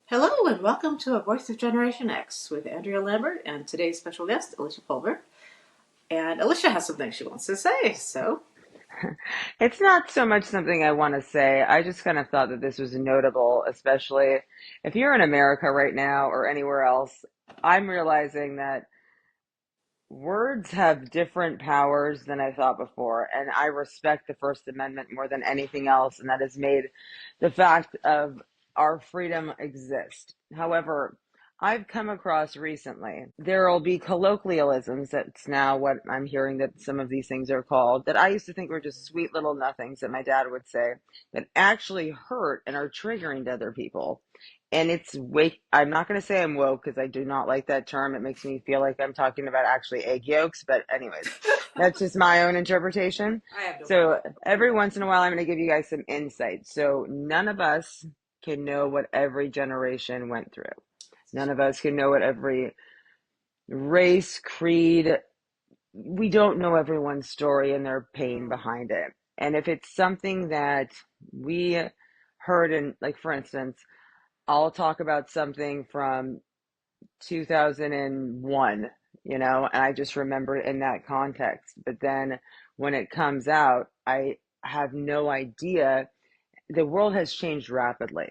Hello and welcome to A Voice of Generation X with Andrea Lambert and today's special guest, Alicia Pulver. And Alicia has something she wants to say, so. It's not so much something I want to say. I just kind of thought that this was notable, especially if you're in America right now or anywhere else. I'm realizing that words have different powers than I thought before, and I respect the First Amendment more than anything else, and that has made the fact of our freedom exist. However, I've come across recently, there will be colloquialisms, that's now what I'm hearing that some of these things are called, that I used to think were just sweet little nothings that my dad would say, that actually hurt and are triggering to other people. And it's wake. I'm not going to say I'm woke because I do not like that term. It makes me feel like I'm talking about actually egg yolks. But anyways, that's just my own interpretation. I have no So problem. every once in a while, I'm going to give you guys some insight. So none of us can know what every generation went through. None of us can know what every race, creed. We don't know everyone's story and their pain behind it. And if it's something that we heard in, like, for instance, I'll talk about something from 2001, and I just remember it in that context. But then when it comes out, I have no idea. The world has changed rapidly.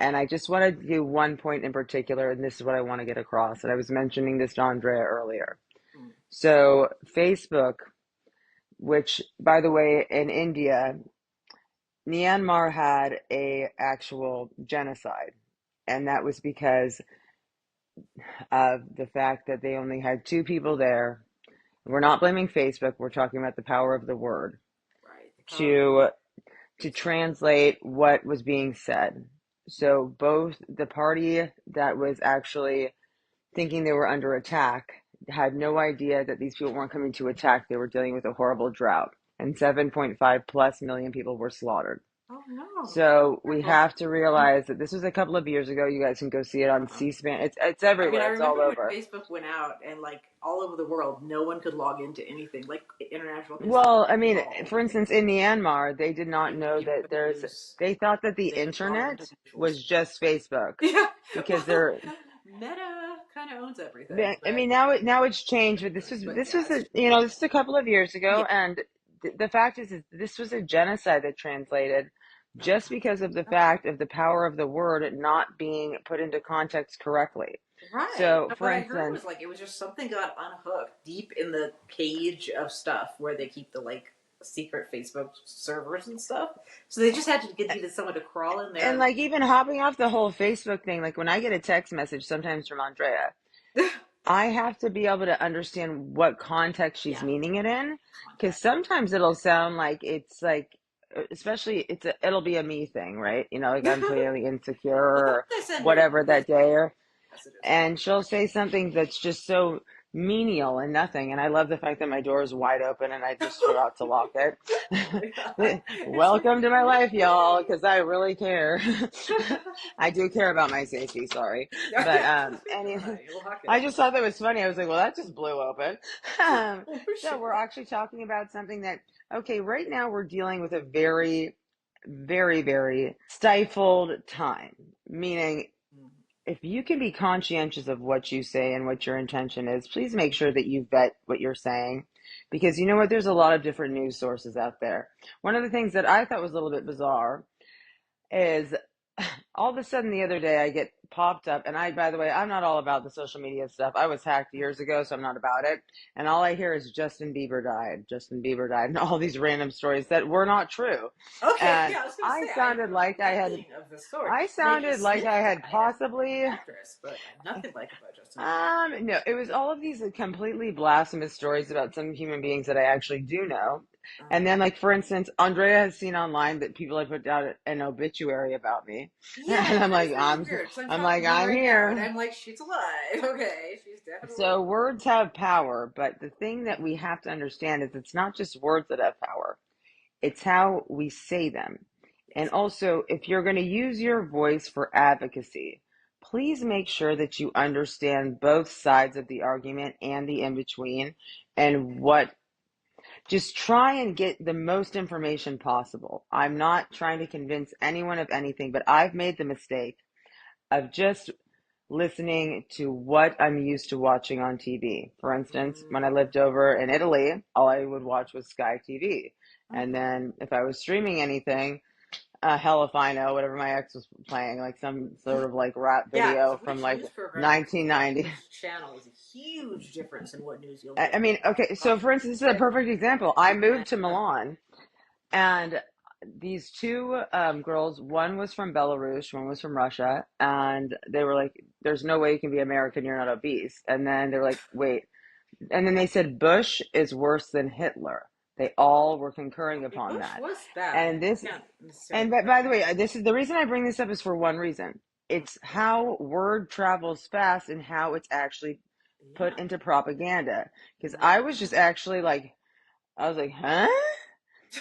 And I just want to do one point in particular, and this is what I want to get across. And I was mentioning this to Andrea earlier. So, Facebook, which, by the way, in India, Myanmar had a actual genocide, and that was because of the fact that they only had two people there. We're not blaming Facebook. We're talking about the power of the word Right. The power of to to translate what was being said. So both the party that was actually thinking they were under attack had no idea that these people weren't coming to attack. They were dealing with a horrible drought, and 7.5 plus million people were slaughtered. Oh no. So we Terrible. have to realize that this was a couple of years ago. You guys can go see it on Uh-huh. C-SPAN. It's I mean, I everywhere. It's all remember when over. Facebook went out and like all over the world, no one could log into anything, like international business Well, I at mean, all. for instance, in Myanmar, they did not Like know people that couldn't use, they thought that the they had banned internet individuals. was just Facebook Yeah. because Well, they're, Meta kind of owns everything, I but mean, now it's changed, but this yeah, was it's this is a couple of years yeah. ago, and the fact is this was a genocide that translated Oh, just because of the fact of the power of the word not being put into context correctly. right. So, for What I heard instance, was like it was just something got unhooked deep in the cage of stuff where they keep the like secret Facebook servers and stuff. So they just had to get needed someone to crawl in there and like even hopping off the whole Facebook thing, like when I get a text message sometimes from Andrea, and I have to be able to understand what context she's yeah, meaning it in, because context. sometimes it'll sound like it's like, especially it'll be a me thing, right? Like I'm feeling insecure Well, or sometimes I send her whatever business that day, messages. and she'll say something that's just so menial and nothing. And I love the fact that my door is wide open and I just forgot to lock it. It's like Welcome to my life, y'all, yay. because I really care. I do care about my safety, sorry. Yeah, But yeah. You'll lock I it. just thought that was funny. I was like, well, that just blew open. Oh So shit. we're actually talking about something that, okay, right now we're dealing with a very, very, very stifled time, meaning if you can be conscientious of what you say and what your intention is, please make sure that you vet what you're saying. Because you know what? There's a lot of different news sources out there. One of the things that I thought was a little bit bizarre is all of a sudden the other day I get popped up, and by the way, I'm not all about the social media stuff. I was hacked years ago, so I'm not about it. And all I hear is Justin Bieber died, and all these random stories that were not true. Okay, And yeah, I was gonna say I heard nothing of the sort. I Maggie sounded like Smith I had died as an possibly actress, but nothing like about Justin Bieber. no, it was all of these completely blasphemous stories about some human beings that I actually do know. And then, like, for instance, Andrea has seen online that people have put out an obituary about me. Yeah, And I'm that like, is really weird because I'm I'm talking like, to you I'm right now, and here. I'm like, she's alive. Okay, she's definitely So words have power, but the thing that we have to understand is it's not just words that have power. It's how we say them. And yes. also, if you're going to use your voice for advocacy, please make sure that you understand both sides of the argument and the in between and just try and get the most information possible. I'm not trying to convince anyone of anything, but I've made the mistake of just listening to what I'm used to watching on TV. For instance, when I Mm, lived over in Italy, all I would watch was Sky TV. And okay. then if I was streaming anything, hell if I know, whatever my ex was playing, like some sort of like rap Yeah, because video from which like news program you watch, 1990. which channel is a huge difference in what news you'll I get. mean, okay, so for instance, this is a Like, perfect example. I and moved to Milan, and these two girls, one was from Belarus, one was from Russia, and they were like, "There's no way you can be American, you're not obese." And then they're like, "Wait," and then they said Bush is worse than Hitler. They all were concurring upon Bush that. was bad. And this, Can't necessarily. and by the way, this is the reason I bring this up is for one reason. It's how word travels fast and how it's actually put Yeah, into propaganda. Because yeah. I was just actually like, I was like, huh?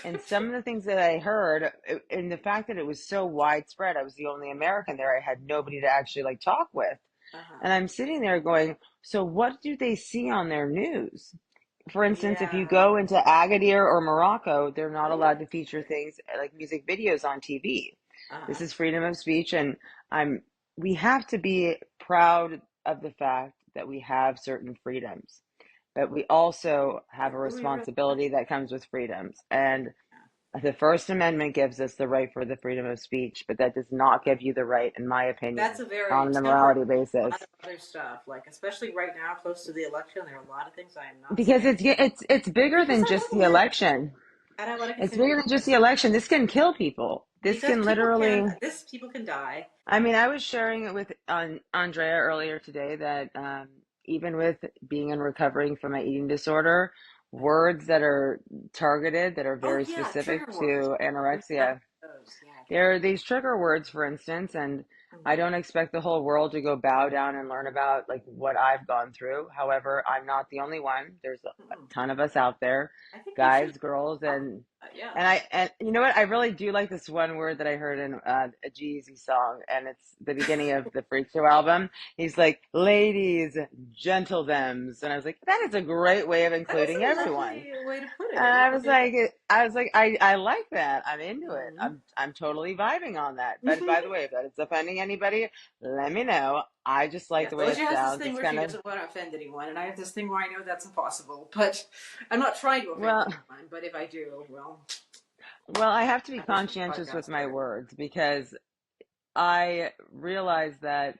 And some of the things that I heard, and the fact that it was so widespread, I was the only American there. I had nobody to actually like talk with. Uh-huh. And I'm sitting there going, so what do they see on their news? For instance, if you Yeah. go into Agadir or Morocco, they're not Oh, allowed to feature things like music videos on TV. This uh-huh. is freedom of speech, and I'm we have to be proud of the fact that we have certain freedoms, but we also have a We really have. responsibility that comes with freedoms. And the First Amendment gives us the right for the freedom of speech, but that does not give you the right, in my That's opinion, a very on the temporary. morality A lot basis. of other stuff, like especially right now, close to the election, there are a lot of things I am not Because saying it's bigger because than I just love the America election. and I want to It's continue bigger to than just live. the election. This can kill people. This Because can literally. people can die. I mean, I was sharing it with Andrea earlier today that even with being and recovering from my eating disorder, words that are targeted, that are Oh very yeah, specific trigger words. to We need to talk anorexia, about those. Yeah. there are these trigger words, for instance, and I Mm-hmm. don't expect the whole world to go bow down and learn about like what I've gone through. However, I'm not the only one. There's a Mm-mm. ton of us out there, I think we should guys, girls, talk and about that. Yeah. and you know what? I really do like this one word that I heard in a Jeezy song, and it's the beginning of the Freak Show album. He's like, "Ladies, gentle thems," and I was like, that is a great way of That is including a everyone. lovely way to put And it. It really is. I was like, I like that. I'm into it. Mm-hmm. I'm totally vibing on that. But by the way, if that is offending anybody, let me know. I just like Yes, the way it Alicia has this sounds. thing It's where she kind of, doesn't want to offend anyone, and I have this thing where I know that's impossible. But I'm not trying to offend well, anyone. But if I do, well, I have to be I listen to conscientious with podcasts my forever. words because I realize that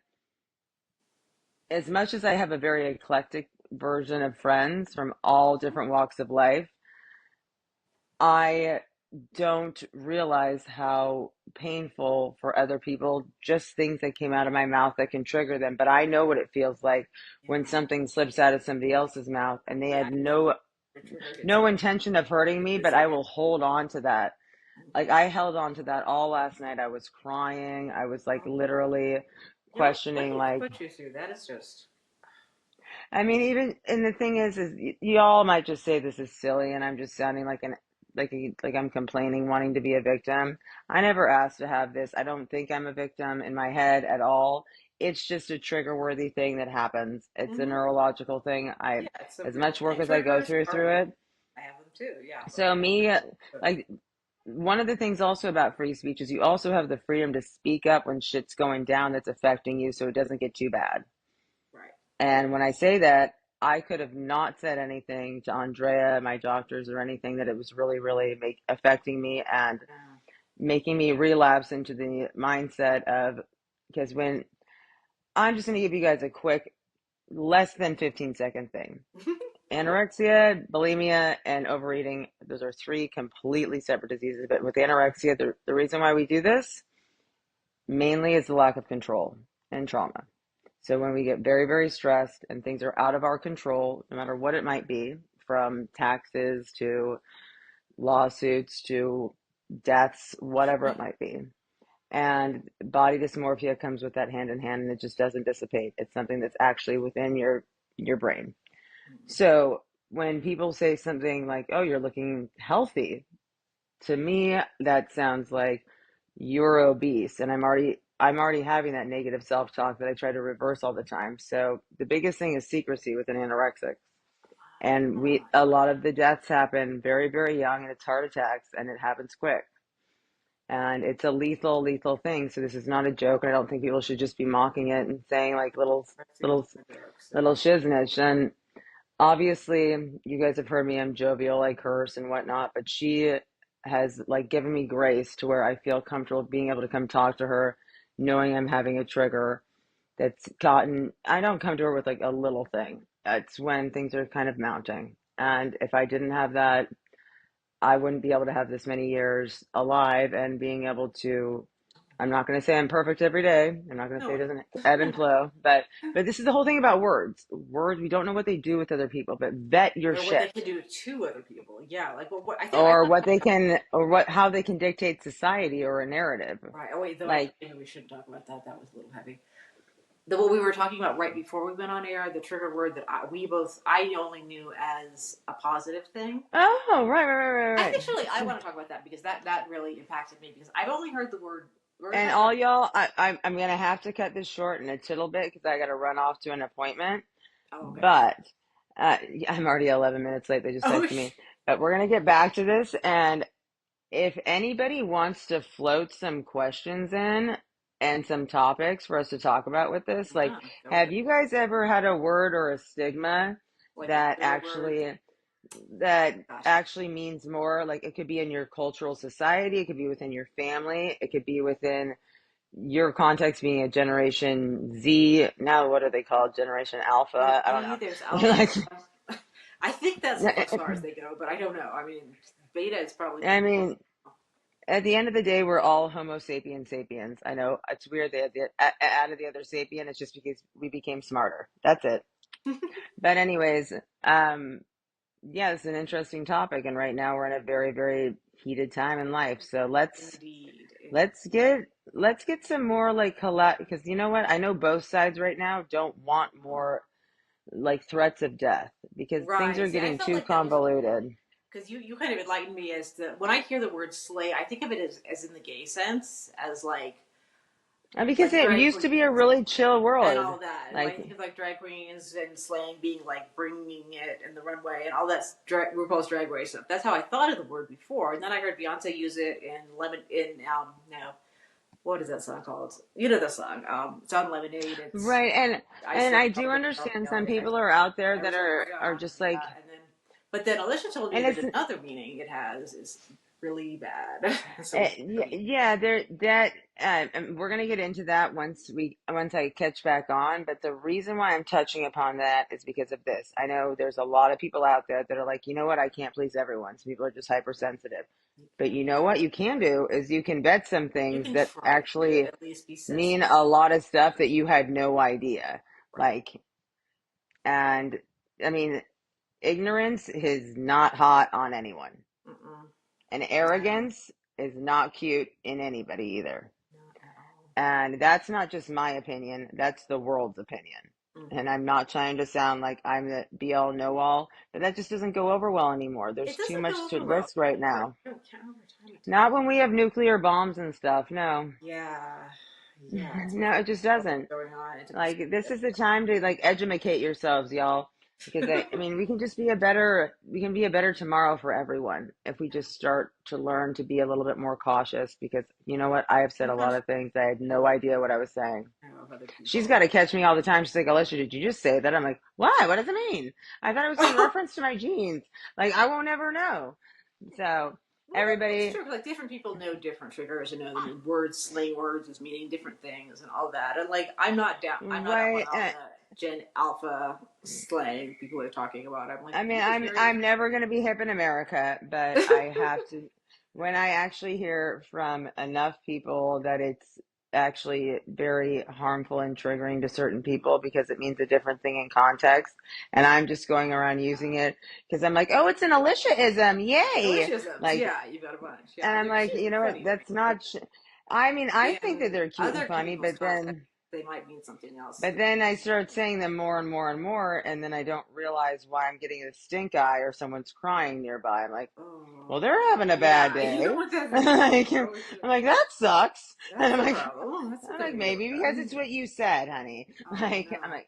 as much as I have a very eclectic version of friends from all different walks of life, I don't realize how painful for other people just things that came out of my mouth that can trigger them. But I know what it feels like when Yeah. something slips out of somebody else's mouth and they Yeah, had I know no the trigger hits no you intention of hurting me, but I physically. will hold on to that. Like Mm-hmm. I held on to that all last night. I was crying. I was like Oh, literally what questioning he like put you through? That is just. I mean, even and the thing is y'all might just say this is silly, and I'm just sounding like like I'm complaining, wanting to be a victim. I never asked to have this. I don't think I'm a victim in my head at all. It's just a trigger worthy thing that happens. It's a Mm-hmm. neurological thing. Yeah, it's a As real much work thing. as I go Triggers through are real. it. I have them too. Yeah, but So me, good. like one of the things also about free speech is you also have the freedom to speak up when shit's going down that's affecting you, so it doesn't get too bad. Right. And when I say that, I could have not said anything to Andrea, my doctors, or anything that it was really, really affecting me and Yeah. making me relapse into the mindset of, because when I'm just going to give you guys a quick, less than 15-second thing. Anorexia, bulimia, and overeating, those are three completely separate diseases. But with anorexia, the reason why we do this mainly is the lack of control and trauma. So when we get very, very stressed and things are out of our control, no matter what it might be, from taxes to lawsuits to deaths, whatever it might be. And body dysmorphia comes with that hand in hand and it just doesn't dissipate. It's something that's actually within your brain. So when people say something like, "Oh, you're looking healthy," to me that sounds like you're obese, and I'm already having that negative self-talk that I try to reverse all the time. So the biggest thing is secrecy with an anorexic. And a lot of the deaths happen very, very young, and it's heart attacks, and it happens quick. And it's a lethal, lethal thing. So this is not a joke. And I don't think people should just be mocking it and saying like little, Seriously, no joke. little So shiznitch. And obviously, you guys have heard me. I'm jovial, I curse and whatnot. But she has like given me grace to where I feel comfortable being able to come talk to her, knowing I'm having a trigger that's gotten. I don't come to her with like a little thing. It's when things are kind of mounting. And if I didn't have that, I wouldn't be able to have this many years alive and being able to. I'm not going to say I'm perfect every day. I'm not going to no say it way. doesn't ebb and flow, but this is the whole thing about words. Words, we don't know what they do with other people, but vet your Or what they shit, can do to other people. Yeah, like what I think I or thought what they can, or what how they can dictate society or a narrative. right. Oh wait, though I Like, maybe we shouldn't talk about that. That was a little heavy. The what we were talking about right before we went on air, the trigger word that I only knew as a positive thing. oh, right. Actually, I want to talk about that because that really impacted me because I've only heard the word And that all word. y'all, I'm gonna have to cut this short in a tittle bit because I got to run off to an appointment. Oh, okay. But I'm already 11 minutes late. They just Oh, texted me. But we're gonna get back to this. And if anybody wants to float some questions in and some topics for us to talk about with this, like, yeah, go have ahead. you guys ever had a word or a stigma Like a that trigger word. actually that Gosh, actually means more? Like, it could be in your cultural society, it could be within your family, it could be within your context being a Generation Z. Now, what are they called? Generation there's Alpha? I don't Z, there's know. Alpha. Like, I think that's as far as they go, but I don't know. I mean, Beta is probably I even. mean, at the end of the day, we're all Homo sapiens sapiens. I know it's weird that out of the other sapien, it's just because we became smarter. That's it. But anyways, um, yeah, it's an interesting topic, and right now we're in a very, very heated time in life. So Indeed, indeed. let's get let's get some more like collab because you know what? I know both sides right now don't want more like threats of death because things Right. are See, I getting felt too like that was convoluted. because you kind of enlightened me as to when I hear the word slay, I think of it as in the gay sense, as And because like it drag used to be a queens really chill and world. all that. And when I Like, think of like drag queens and slaying being like bringing it in the runway and all that RuPaul's Drag Race stuff. That's how I thought of the word before. And then I heard Beyonce use it in no, what is that song called? You know the song. It's on Lemonade. It's right, I and slay I all do day, all understand some day. people are out there I that was like, right are on, just yeah. like, And then, but then Alicia told me and that it's another meaning it has is really bad. So yeah, yeah, there that we're gonna get into that once I catch back on. But the reason why I'm touching upon that is because of this. I know there's a lot of people out there that are like, you know what, I can't please everyone. Some people are just hypersensitive. you But can you know what you can do is you can vet some you things can that try to actually at least be mean sensitive, a lot of stuff that you had no idea. right? Like, and I mean, ignorance is not hot on anyone, Mm-mm. and Yeah, arrogance is not cute in anybody either. not at all. And that's not just my opinion, that's the world's opinion. And Mm-hmm. I'm not trying to sound like I'm the be all know all, but that just doesn't go over well anymore. There's It too doesn't much go to over well. risk right Right? now. I don't count over time and time. Not when we have nuclear bombs and stuff. No. Yeah, yeah. It's No, it just what's doesn't. going on. It doesn't. Like, this is the time to like educate yourselves, y'all. Because I mean, we can be a better tomorrow for everyone if we just start to learn to be a little bit more cautious. Because you know what? I have said I'm a lot conscious. of things. I had I no love. idea what I was saying. I love other She's people. got to catch me all the time. She's like, Alicia, did you just say that? I'm like, why? What does it mean? I thought it was in reference to my jeans. Like, I won't ever know. So, Well, that's everybody, true. Like different people know different triggers and know the words, slang words, is meaning different things and all that. And like, I'm not down. I'm not right? on the Gen Alpha slang people are talking about. I'm like, I mean, this is very I'm different. never going to be hip in America, but I have to. When I actually hear from enough people that it's actually very harmful and triggering to certain people because it means a different thing in context, and I'm just going around using it because I'm like, oh, it's an Aliciaism, yay! Delicious. Like, Yeah, you've got a bunch. and Yeah, I'm they're like, cute you and know what? funny, That's not. I mean, I but think that in they're cute and other funny, people's context, they might mean something else. but then I start saying them more and more and more, and then I don't realize why I'm getting a stink eye or someone's crying nearby. I'm like, well, Oh, they're having a bad yeah. You day. don't want that to be the case. Like, I'm You always say, like, that sucks. And that's the problem. Oh, that's the I'm thing like, we deal maybe because with. it's what you said, honey. Oh I'm no. like,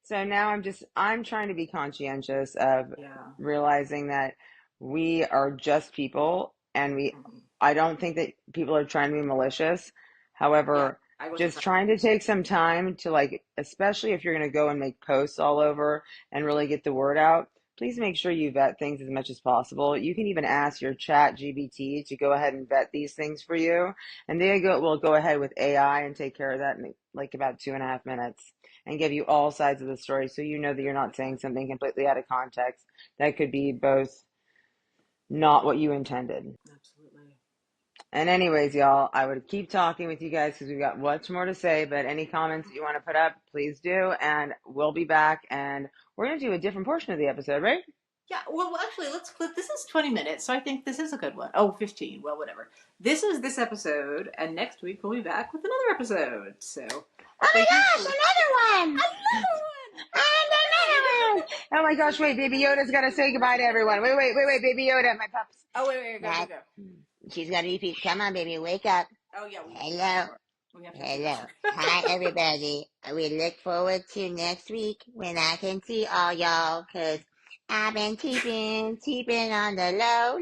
so now I'm trying to be conscientious of Yeah. realizing that we are just people and we Mhm. I don't think that people are trying to be malicious. Yeah, However, I wasn't just trying. trying to take some time to like, especially if you're going to go and make posts all over and really get the word out, please make sure you vet things as much as possible. You can even ask your chat GBT to go ahead and vet these things for you. And will go ahead with AI and take care of that in like about 2.5 minutes and give you all sides of the story so you know that you're not saying something completely out of context that could be both not what you intended. Absolutely. And anyways, y'all, I would keep talking with you guys because we've got much more to say, but any comments that you want to put up, please do. And we'll be back and we're going to do a different portion of the episode, right? Yeah, well, actually, let's clip. This is 20 minutes, so I think this is a good one. Oh, 15. Well, whatever. This is this episode, and next week we'll be back with another episode. So, Oh my thank you gosh, for listening. another one! Another one! And another one! Oh my gosh, wait, Baby Yoda's got to say goodbye to everyone. Wait, Baby Yoda, my pups. Oh, wait, go, go, That, go. she's got to repeat. Come on, baby, wake up. Oh, yeah, we have to do Hello. more. We have to do Hello. more. Hi, everybody. We look forward to next week when I can see all y'all, because I've been keeping on the low.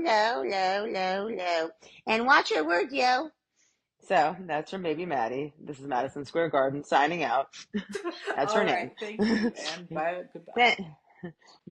And watch your words, yo. So that's from Baby Maddie. This is Madison Square Garden signing out. That's her All name. right, thank you, and bye, goodbye.